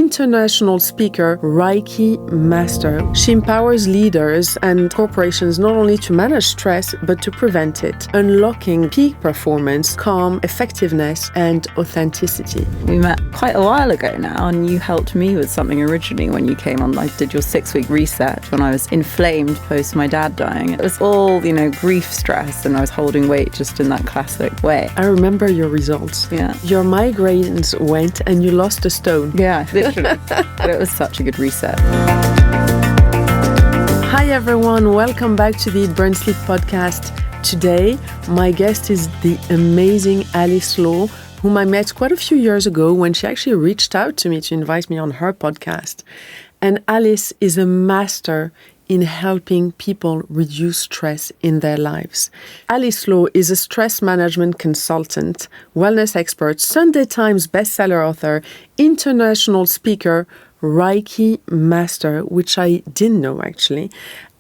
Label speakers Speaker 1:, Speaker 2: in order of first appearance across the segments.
Speaker 1: international speaker, Reiki Master. She empowers leaders and corporations not only to manage stress, but to prevent it, unlocking peak performance, calm, effectiveness, and authenticity.
Speaker 2: We met quite a while ago now, and you helped me with something originally when you came on. I did your 6-week reset when I was inflamed post my dad dying. It was all, grief stress, and I was holding weight just in that classic way.
Speaker 1: I remember your results.
Speaker 2: Yeah.
Speaker 1: Your migraines went and you lost a stone.
Speaker 2: Yeah, literally. But it was such a good reset.
Speaker 1: Hi everyone, welcome back to the Eat, Burn, Sleep podcast. Today, my guest is the amazing Alice Law, whom I met quite a few years ago when she actually reached out to me to invite me on her podcast. And Alice is a master in helping people reduce stress in their lives. Alice Law is a stress management consultant, wellness expert, Sunday Times bestseller author, international speaker, Reiki Master, which I didn't know actually.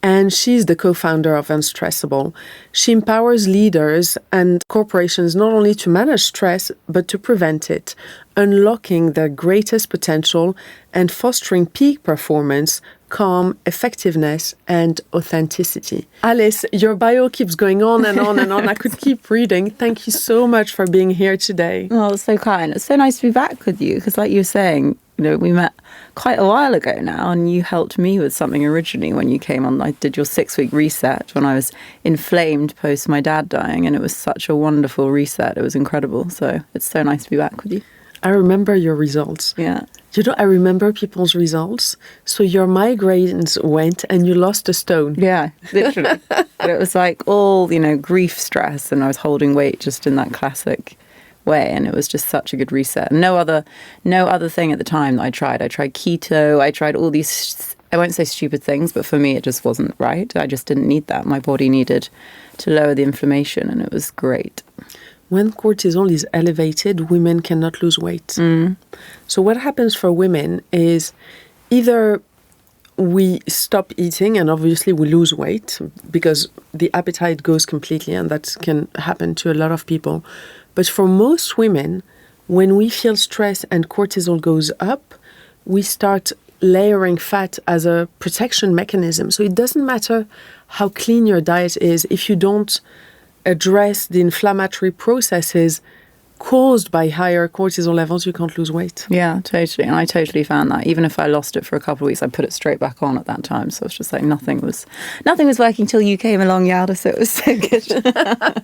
Speaker 1: And she's the co-founder of Unstressable. She empowers leaders and corporations not only to manage stress, but to prevent it, unlocking their greatest potential and fostering peak performance, calm, effectiveness, and authenticity. Alice, your bio keeps going on and on and on. I could keep reading. Thank you so much for being here today.
Speaker 2: Oh, it's so kind. It's so nice to be back with you because like you were saying, we met quite a while ago now, and you helped me with something originally when you came on. I did your 6-week reset when I was inflamed post my dad dying, and it was such a wonderful reset. It was incredible. So it's so nice to be back with you.
Speaker 1: I remember your results.
Speaker 2: Yeah.
Speaker 1: I remember people's results. So your migraines went and you lost a stone.
Speaker 2: Yeah, literally. But it was like all, grief stress, and I was holding weight just in that classic way, and it was just such a good reset. No other thing at the time that I tried keto, I tried all these, I won't say stupid things, but for me it just wasn't right. I just didn't need that. My body needed to lower the inflammation, and it was great.
Speaker 1: When cortisol is elevated, women cannot lose weight. So what happens for women is either we stop eating and obviously we lose weight because the appetite goes completely, and that can happen to a lot of people. But for most women, when we feel stress and cortisol goes up, we start layering fat as a protection mechanism. So it doesn't matter how clean your diet is, if you don't address the inflammatory processes caused by higher cortisol levels, you can't lose weight.
Speaker 2: Yeah, totally. And I totally found that. Even if I lost it for a couple of weeks, I put it straight back on at that time. So it's just like nothing was working till you came along, Yalda. So it was so good.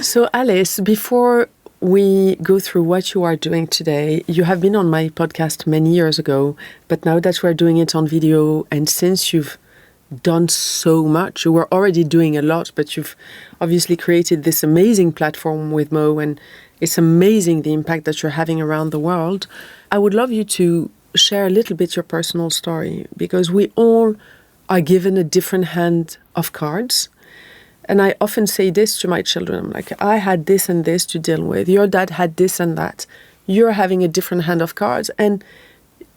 Speaker 1: So Alice, before we go through what you are doing today, you have been on my podcast many years ago, but now that we're doing it on video, and since you've done so much, you were already doing a lot, but you've obviously created this amazing platform with Mo, and it's amazing the impact that you're having around the world. I would love you to share a little bit your personal story, because we all are given a different hand of cards. And I often say this to my children. I'm like, I had this and this to deal with. Your dad had this and that. You're having a different hand of cards. And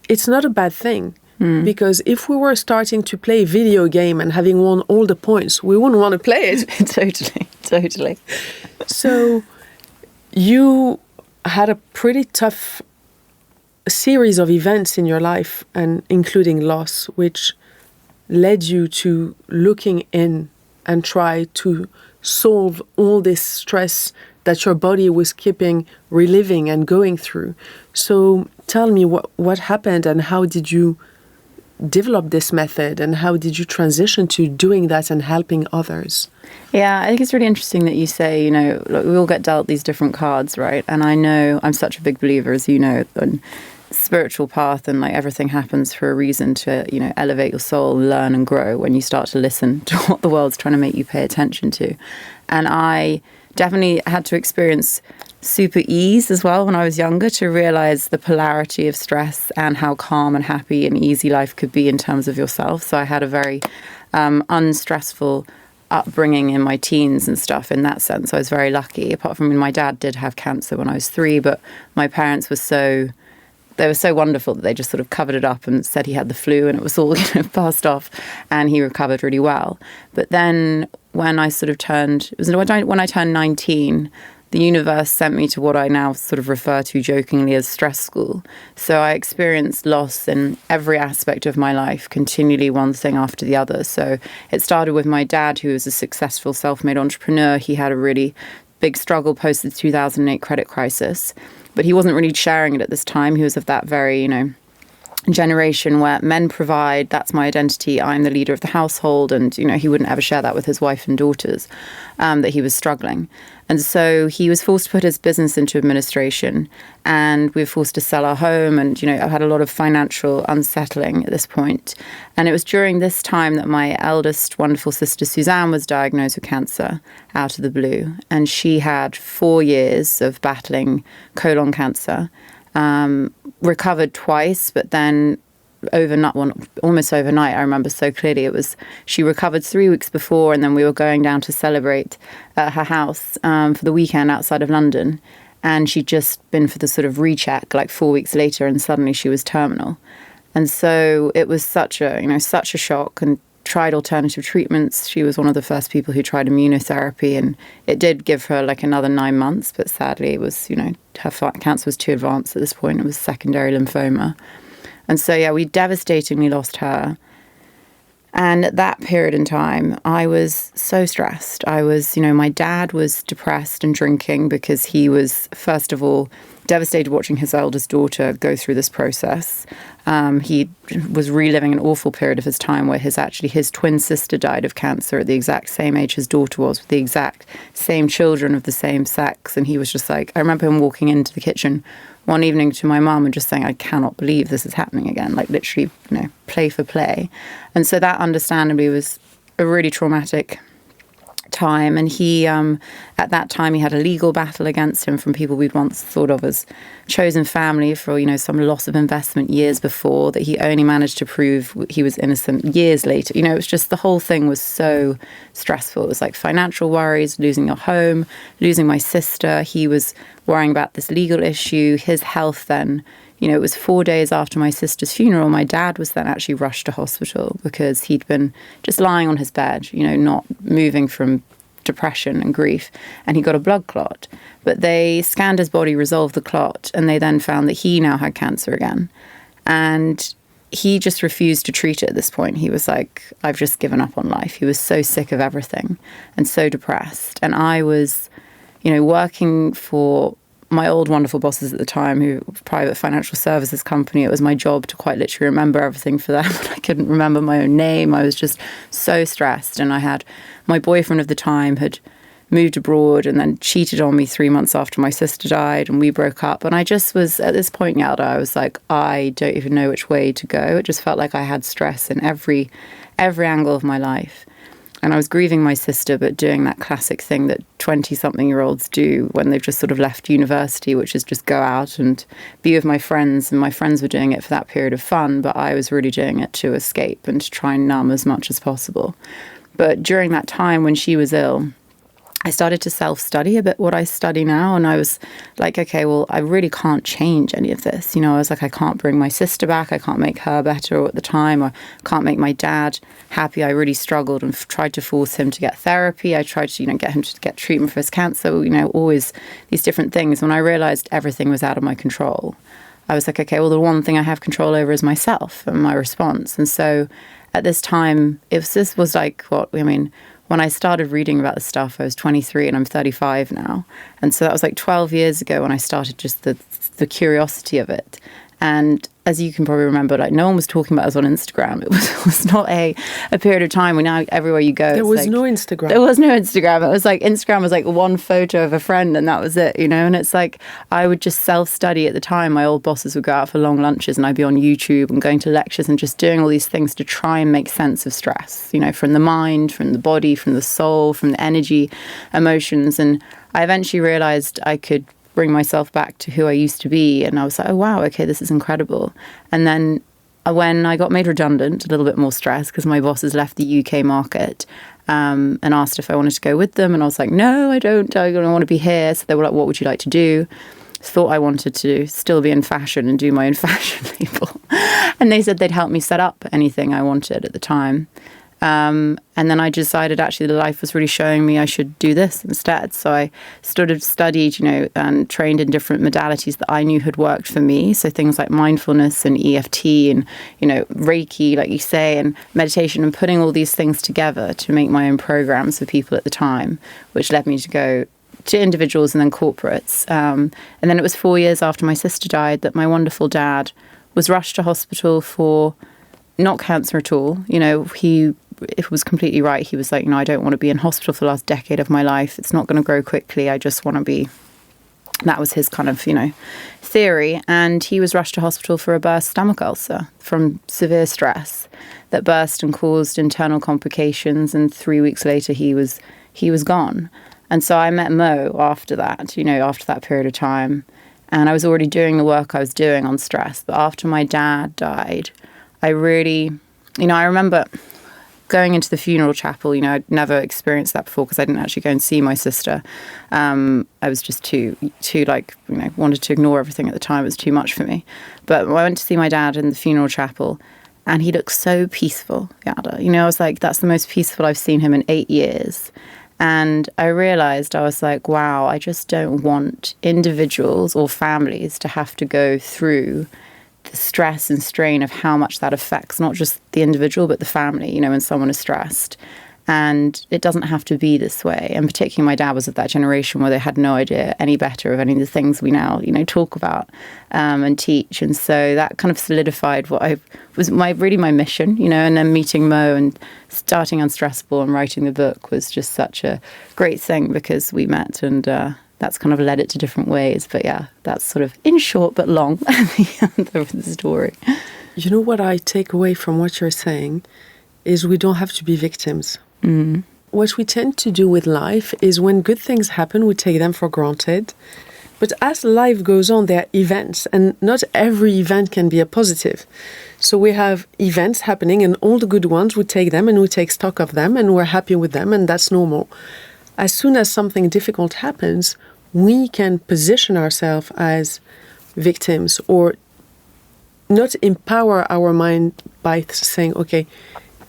Speaker 1: it's not a bad thing. Because if we were starting to play a video game and having won all the points, we wouldn't want to play it.
Speaker 2: Totally.
Speaker 1: So you had a pretty tough series of events in your life, and including loss, which led you to looking in and try to solve all this stress that your body was keeping reliving and going through. So tell me what happened, and how did you develop this method, and how did you transition to doing that and helping others?
Speaker 2: Yeah, I think it's really interesting that you say, we all get dealt these different cards, right? And I know I'm such a big believer, as you know, in spiritual path, and like everything happens for a reason to, elevate your soul, learn and grow when you start to listen to what the world's trying to make you pay attention to. And I definitely had to experience super ease as well when I was younger to realize the polarity of stress and how calm and happy and easy life could be in terms of yourself. So I had a very unstressful upbringing in my teens and stuff in that sense. I was very lucky, apart from my dad did have cancer when I was 3, but my parents were so wonderful that they just sort of covered it up and said he had the flu, and it was all passed off, and he recovered really well. But then when I sort of when I turned 19, the universe sent me to what I now sort of refer to jokingly as stress school. So I experienced loss in every aspect of my life, continually one thing after the other. So it started with my dad, who was a successful self-made entrepreneur. He had a really big struggle post the 2008 credit crisis, but he wasn't really sharing it at this time. He was of that very, generation where men provide, that's my identity, I'm the leader of the household, and he wouldn't ever share that with his wife and daughters, that he was struggling. And so he was forced to put his business into administration, and we were forced to sell our home, and I've had a lot of financial unsettling at this point. And it was during this time that my eldest wonderful sister Suzanne was diagnosed with cancer out of the blue, and she had 4 years of battling colon cancer. Recovered twice, but then almost overnight, I remember so clearly, she recovered 3 weeks before, and then we were going down to celebrate at her house for the weekend outside of London, and she'd just been for the sort of recheck like 4 weeks later, and suddenly she was terminal. And so it was such a shock, and tried alternative treatments. She was one of the first people who tried immunotherapy, and it did give her like another 9 months, but sadly it was, her cancer was too advanced at this point. It was secondary lymphoma. And so, yeah, we devastatingly lost her. And at that period in time, I was so stressed. My dad was depressed and drinking because he was, first of all, devastated watching his eldest daughter go through this process. He was reliving an awful period of his time where his twin sister died of cancer at the exact same age his daughter was, with the exact same children of the same sex. And he was just like, I remember him walking into the kitchen one evening to my mum and just saying, I cannot believe this is happening again, like literally, play for play. And so that understandably was a really traumatic time. And he, at that time, he had a legal battle against him from people we'd once thought of as chosen family for, some loss of investment years before, that he only managed to prove he was innocent years later. It was just, the whole thing was so stressful. It was like financial worries, losing your home, losing my sister. He was worrying about this legal issue, his health then. It was 4 days after my sister's funeral. My dad was then actually rushed to hospital because he'd been just lying on his bed, not moving from depression and grief. And he got a blood clot. But they scanned his body, resolved the clot, and they then found that he now had cancer again. And he just refused to treat it at this point. He was like, I've just given up on life. He was so sick of everything and so depressed. And I was, working for my old wonderful bosses at the time, who private financial services company. It was my job to quite literally remember everything for them. I couldn't remember my own name. I was just so stressed. And I had my boyfriend of the time had moved abroad and then cheated on me 3 months after my sister died, and we broke up. And I just was, at this point, Yalda, I was like, I don't even know which way to go. It just felt like I had stress in every angle of my life. And I was grieving my sister, but doing that classic thing that 20-something-year-olds do when they've just sort of left university, which is just go out and be with my friends. And my friends were doing it for that period of fun, but I was really doing it to escape and to try and numb as much as possible. But during that time when she was ill, I started to self-study a bit what I study now. And I was like, okay, well, I really can't change any of this. I was like, I can't bring my sister back. I can't make her better at the time. I can't make my dad happy. I really struggled and tried to force him to get therapy. I tried to, get him to get treatment for his cancer, always these different things. When I realized everything was out of my control, I was like, okay, well, the one thing I have control over is myself and my response. And so at this time, this was like, when I started reading about this stuff, I was 23 and I'm 35 now. And so that was like 12 years ago when I started just the curiosity of it. And as you can probably remember, like no one was talking about us on Instagram. It was not a period of time when now everywhere you go.
Speaker 1: There was no Instagram.
Speaker 2: There was no Instagram. It was like Instagram was like one photo of a friend and that was it, And it's like I would just self-study at the time. My old bosses would go out for long lunches and I'd be on YouTube and going to lectures and just doing all these things to try and make sense of stress, from the mind, from the body, from the soul, from the energy, emotions. And I eventually realized I could bring myself back to who I used to be. And I was like, oh, wow, okay, this is incredible. And then when I got made redundant, a little bit more stressed because my bosses left the UK market and asked if I wanted to go with them. And I was like, no, I don't want to be here. So they were like, what would you like to do? Thought I wanted to still be in fashion and do my own fashion label. And they said they'd help me set up anything I wanted at the time. And then I decided actually the life was really showing me I should do this instead. So I studied, and trained in different modalities that I knew had worked for me. So things like mindfulness and EFT and, Reiki, like you say, and meditation, and putting all these things together to make my own programs for people at the time, which led me to go to individuals and then corporates. And then it was 4 years after my sister died that my wonderful dad was rushed to hospital for not cancer at all. It was completely right. He was like, I don't want to be in hospital for the last decade of my life. It's not going to grow quickly. I just want to be. That was his kind of, theory. And he was rushed to hospital for a burst stomach ulcer from severe stress that burst and caused internal complications. And 3 weeks later, he was gone. And so I met Mo after that, after that period of time. And I was already doing the work I was doing on stress. But after my dad died, I really, I remember going into the funeral chapel. I'd never experienced that before because I didn't actually go and see my sister. I was just too wanted to ignore everything at the time. It was too much for me. But I went to see my dad in the funeral chapel, and he looked so peaceful, Yalda. I was like, that's the most peaceful I've seen him in 8 years. And I realized, I was like, wow, I just don't want individuals or families to have to go through the stress and strain of how much that affects not just the individual, but the family, when someone is stressed. And it doesn't have to be this way. And particularly my dad was of that generation where they had no idea any better of any of the things we now, talk about and teach. And so that kind of solidified what was my mission, and then meeting Mo and starting Unstressable and writing the book was just such a great thing because we met, and that's kind of led it to different ways. But yeah, that's sort of in short but long the story.
Speaker 1: What I take away from what you're saying is we don't have to be victims.
Speaker 2: Mm.
Speaker 1: What we tend to do with life is when good things happen, we take them for granted. But as life goes on, there are events, and not every event can be a positive. So we have events happening, and all the good ones, we take them and we take stock of them, and we're happy with them, and that's normal. As soon as something difficult happens, we can position ourselves as victims or not empower our mind by saying, okay,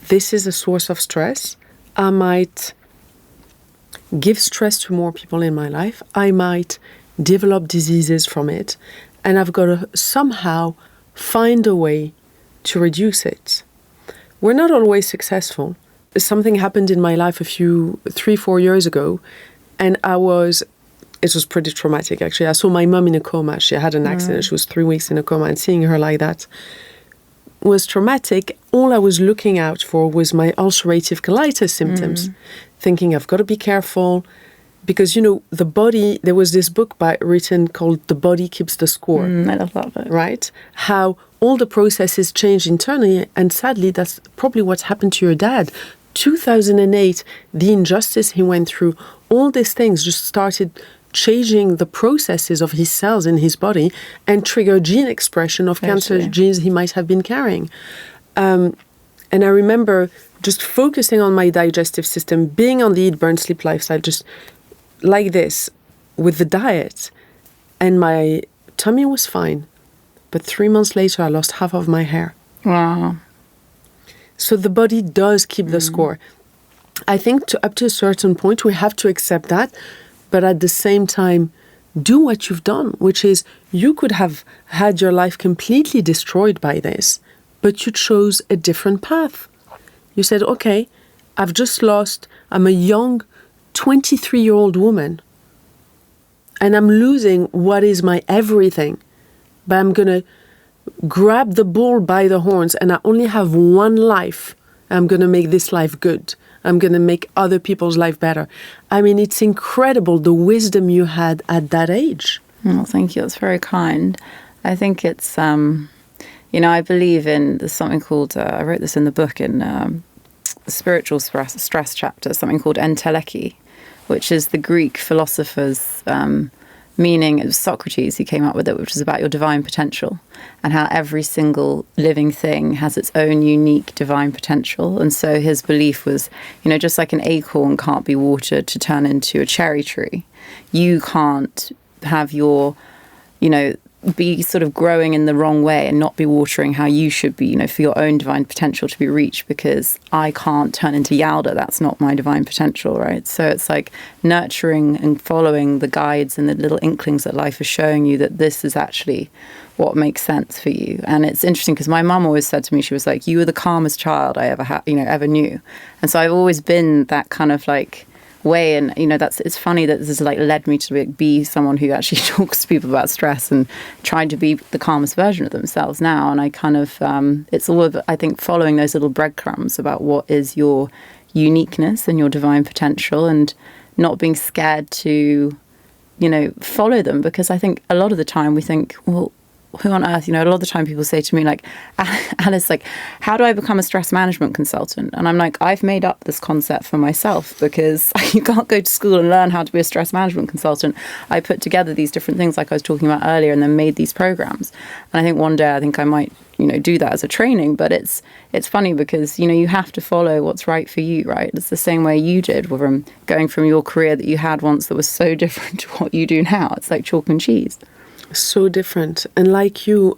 Speaker 1: this is a source of stress. I might give stress to more people in my life. I might develop diseases from it. And I've got to somehow find a way to reduce it. We're not always successful. Something happened in my life 3-4 years ago, and it was pretty traumatic actually. I saw my mum in a coma. She had an accident. She was 3 weeks in a coma, and seeing her like that was traumatic. All I was looking out for was my ulcerative colitis symptoms, thinking I've got to be careful because, the body, there was this book written called The Body Keeps the Score.
Speaker 2: I love that book.
Speaker 1: Right? How all the processes change internally, and sadly, that's probably what's happened to your dad. 2008, the injustice he went through, all these things just started changing the processes of his cells in his body and trigger gene expression of cancer genes he might have been carrying. And I remember just focusing on my digestive system, being on the eat, burn, sleep lifestyle, just like this with the diet. And my tummy was fine. But 3 months later, I lost half of my hair.
Speaker 2: Wow.
Speaker 1: So the body does keep the score. I think up to a certain point, we have to accept that. But at the same time, do what you've done, which is you could have had your life completely destroyed by this, but you chose a different path. You said, okay, I'm a young 23-year-old woman, and I'm losing what is my everything, but I'm going to grab the bull by the horns, and I only have one life. I'm going to make this life good. I'm going to make other people's life better. I mean, it's incredible the wisdom you had at that age.
Speaker 2: Well, thank you. That's very kind. I think it's, I believe in, there's something called, I wrote this in the book in the spiritual stress chapter, something called enteleki, which is the Greek philosopher's meaning. It was Socrates who came up with it, which is about your divine potential and how every single living thing has its own unique divine potential. And so his belief was, just like an acorn can't be watered to turn into a cherry tree, you can't have your, be sort of growing in the wrong way and not be watering how you should be, for your own divine potential to be reached, because I can't turn into Yalda. That's not my divine potential, right? So it's like nurturing and following the guides and the little inklings that life is showing you that this is actually what makes sense for you. And it's interesting because my mum always said to me, she was like, you were the calmest child I ever knew. And so I've always been that kind of like way, and it's funny that this has like led me to be someone who actually talks to people about stress and trying to be the calmest version of themselves now. And I kind of it's all of, I think, following those little breadcrumbs about what is your uniqueness and your divine potential, and not being scared to follow them, because I think a lot of the time we think, well, who on earth, a lot of the time people say to me, like, Alice, like, how do I become a stress management consultant? And I'm like, I've made up this concept for myself, because you can't go to school and learn how to be a stress management consultant. I put together these different things like I was talking about earlier, and then made these programs. And I think one day I might, do that as a training. But it's funny because, you have to follow what's right for you, right? It's the same way you did from going from your career that you had once that was so different to what you do now. It's like chalk and cheese.
Speaker 1: So different. And like you,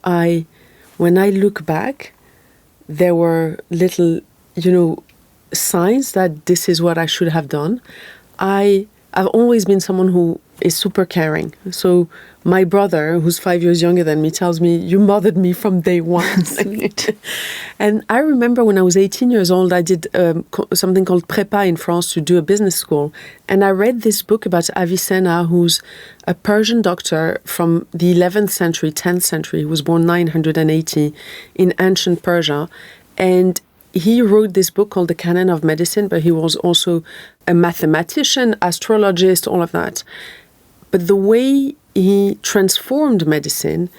Speaker 1: when I look back, there were little, signs that this is what I should have done. I've always been someone who is super caring. So my brother, who's 5 years younger than me, tells me, you mothered me from day one.
Speaker 2: Sweet.
Speaker 1: And I remember when I was 18 years old, I did something called Prépa in France to do a business school. And I read this book about Avicenna, who's a Persian doctor from the 11th century, 10th century. He was born 980 in ancient Persia. And he wrote this book called The Canon of Medicine, but he was also a mathematician, astrologist, all of that. But the way he transformed medicine,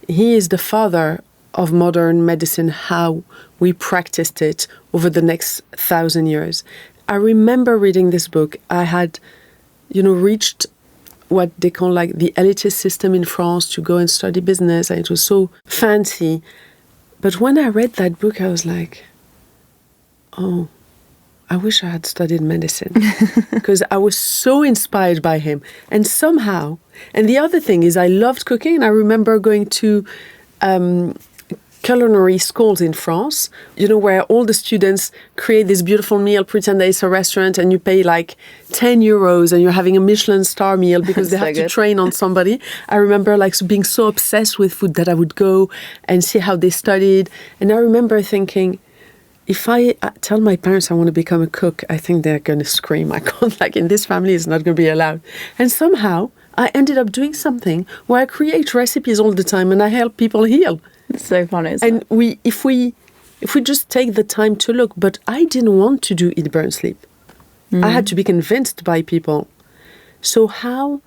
Speaker 1: he is the father of modern medicine, how we practiced it over the next 1,000 years. I remember reading this book. I had, reached what they call like the elitist system in France to go and study business, and it was so fancy. But when I read that book, I was like, oh, I wish I had studied medicine, because I was so inspired by him. And somehow, and the other thing is I loved cooking, and I remember going to culinary schools in France, where all the students create this beautiful meal, pretend that it's a restaurant, and you pay like 10 euros and you're having a Michelin star meal because they have to train on somebody. I remember like being so obsessed with food that I would go and see how they studied. And I remember thinking, if I tell my parents I want to become a cook, I think they're going to scream. I can't, like in this family, it's not going to be allowed. And somehow I ended up doing something where I create recipes all the time and I help people heal.
Speaker 2: It's so funny.
Speaker 1: And if we just take the time to look, but I didn't want to do Eat, Burn, Sleep. I had to be convinced by people. So how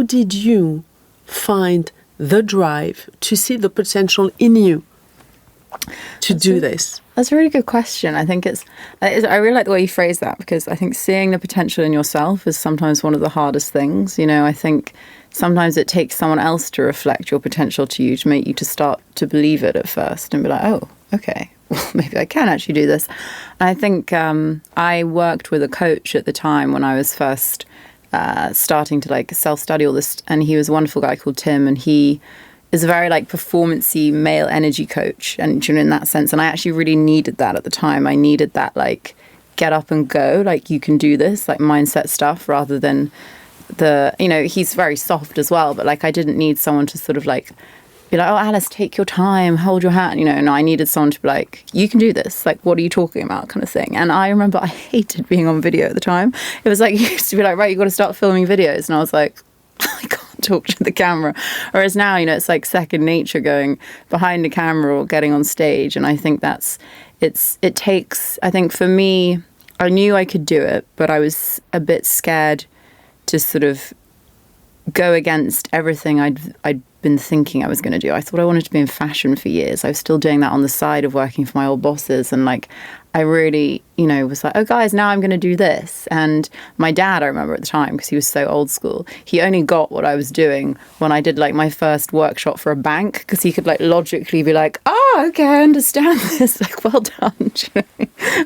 Speaker 1: did you find the drive to see the potential in you to do this?
Speaker 2: That's a really good question. I think I really like the way you phrase that, because I think seeing the potential in yourself is sometimes one of the hardest things. I think sometimes it takes someone else to reflect your potential to you, to make you to start to believe it at first and be like, oh, okay, well, maybe I can actually do this. And I think I worked with a coach at the time when I was first starting to like self-study all this, and he was a wonderful guy called Tim, and he is a very like performance-y male energy coach, and in that sense, and I actually really needed that at the time. I needed that like get up and go, like you can do this, like mindset stuff, rather than he's very soft as well, but like I didn't need someone to sort of like be like, oh, Alice, take your time, hold your hand, and I needed someone to be like, you can do this, like what are you talking about, kind of thing. And I remember I hated being on video at the time. It was like, you used to be like, right, you got to start filming videos, and I was like, I can't talk to the camera. Whereas now, it's like second nature going behind the camera or getting on stage. And I think it takes, I think for me, I knew I could do it, but I was a bit scared to sort of go against everything I'd been thinking I was going to do. I thought I wanted to be in fashion for years. I was still doing that on the side of working for my old bosses. And like, I really, was like, oh guys, now I'm going to do this. And my dad, I remember at the time, because he was so old school, he only got what I was doing when I did like my first workshop for a bank, because he could like logically be like, oh, okay, I understand this. Like, well done.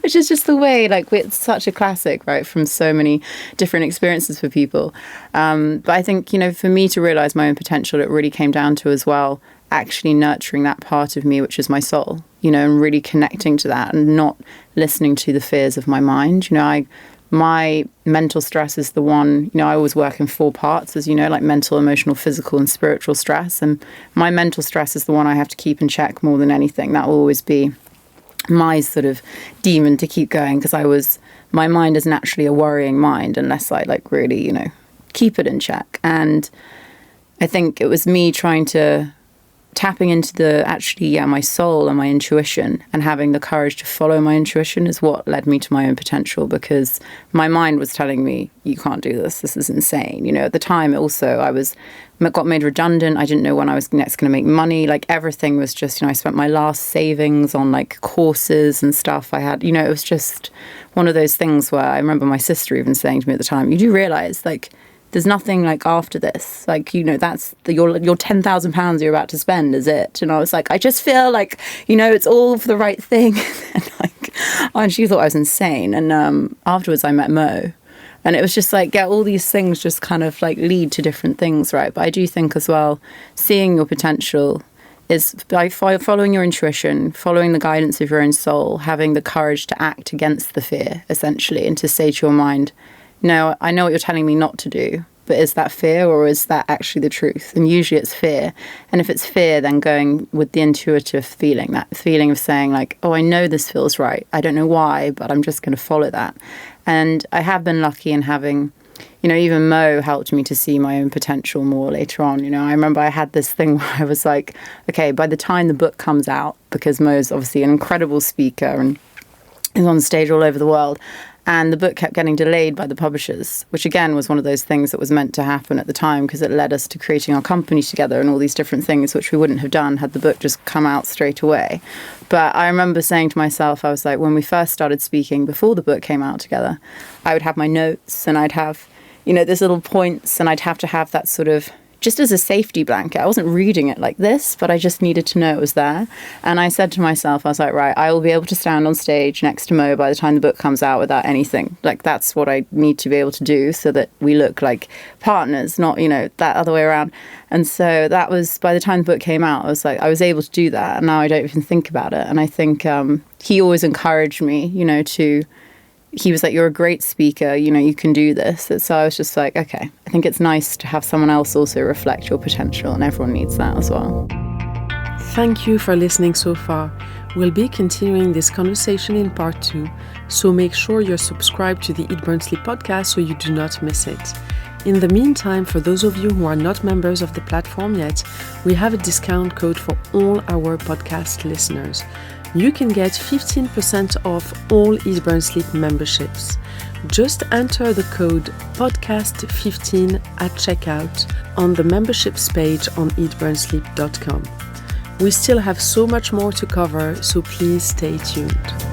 Speaker 2: which is just the way, like, it's such a classic, right, from so many different experiences for people. But I think, for me to realize my own potential, it really came down to as well actually nurturing that part of me, which is my soul, and really connecting to that and not listening to the fears of my mind. My mental stress is the one, I always work in 4 parts, as you know, like mental, emotional, physical, and spiritual stress. And my mental stress is the one I have to keep in check more than anything. That will always be my sort of demon to keep going, because my mind is naturally a worrying mind unless I really, keep it in check. And I think it was me trying to tapping into my soul and my intuition, and having the courage to follow my intuition is what led me to my own potential, because my mind was telling me, you can't do this. This is insane. At the time also, I got made redundant. I didn't know when I was next going to make money. Like, everything was just, I spent my last savings on courses and stuff I had. It was just one of those things where I remember my sister even saying to me at the time, you do realize, there's nothing after this, that's your £10,000 you're about to spend, is it? And I was like, I just feel it's all for the right thing. And she thought I was insane. And afterwards I met Mo, and it was just all these things just kind of lead to different things, right? But I do think as well, seeing your potential is by following your intuition, following the guidance of your own soul, having the courage to act against the fear, essentially, and to say to your mind, no, I know what you're telling me not to do, but is that fear or is that actually the truth? And usually it's fear. And if it's fear, then going with the intuitive feeling, that feeling of saying oh, I know this feels right. I don't know why, but I'm just going to follow that. And I have been lucky in having, even Mo helped me to see my own potential more later on. I remember I had this thing where I was like, okay, by the time the book comes out, because Mo's obviously an incredible speaker and is on stage all over the world, and the book kept getting delayed by the publishers, which again was one of those things that was meant to happen at the time, because it led us to creating our company together and all these different things, which we wouldn't have done had the book just come out straight away. But I remember saying to myself, I was like, when we first started speaking, before the book came out together, I would have my notes and I'd have, these little points, and I'd have to have that sort of, just as a safety blanket. I wasn't reading it like this, but I just needed to know it was there. And I said to myself, I was like, right, I will be able to stand on stage next to Mo by the time the book comes out without anything. That's what I need to be able to do so that we look like partners, not, that other way around. And so that was, by the time the book came out, I was like, I was able to do that. And now I don't even think about it. And I think he always encouraged me, he was like, you're a great speaker, you can do this. So I was just like, okay, I think it's nice to have someone else also reflect your potential, and everyone needs that as well.
Speaker 1: Thank you for listening so far. We'll be continuing this conversation in part 2, so make sure you're subscribed to the Eat, Burn, Sleep podcast so you do not miss it. In the meantime, for those of you who are not members of the platform yet, we have a discount code for all our podcast listeners. You can get 15% off all Eat, Burn, Sleep memberships. Just enter the code podcast15 at checkout on the memberships page on eatburnsleep.com. We still have so much more to cover, so please stay tuned.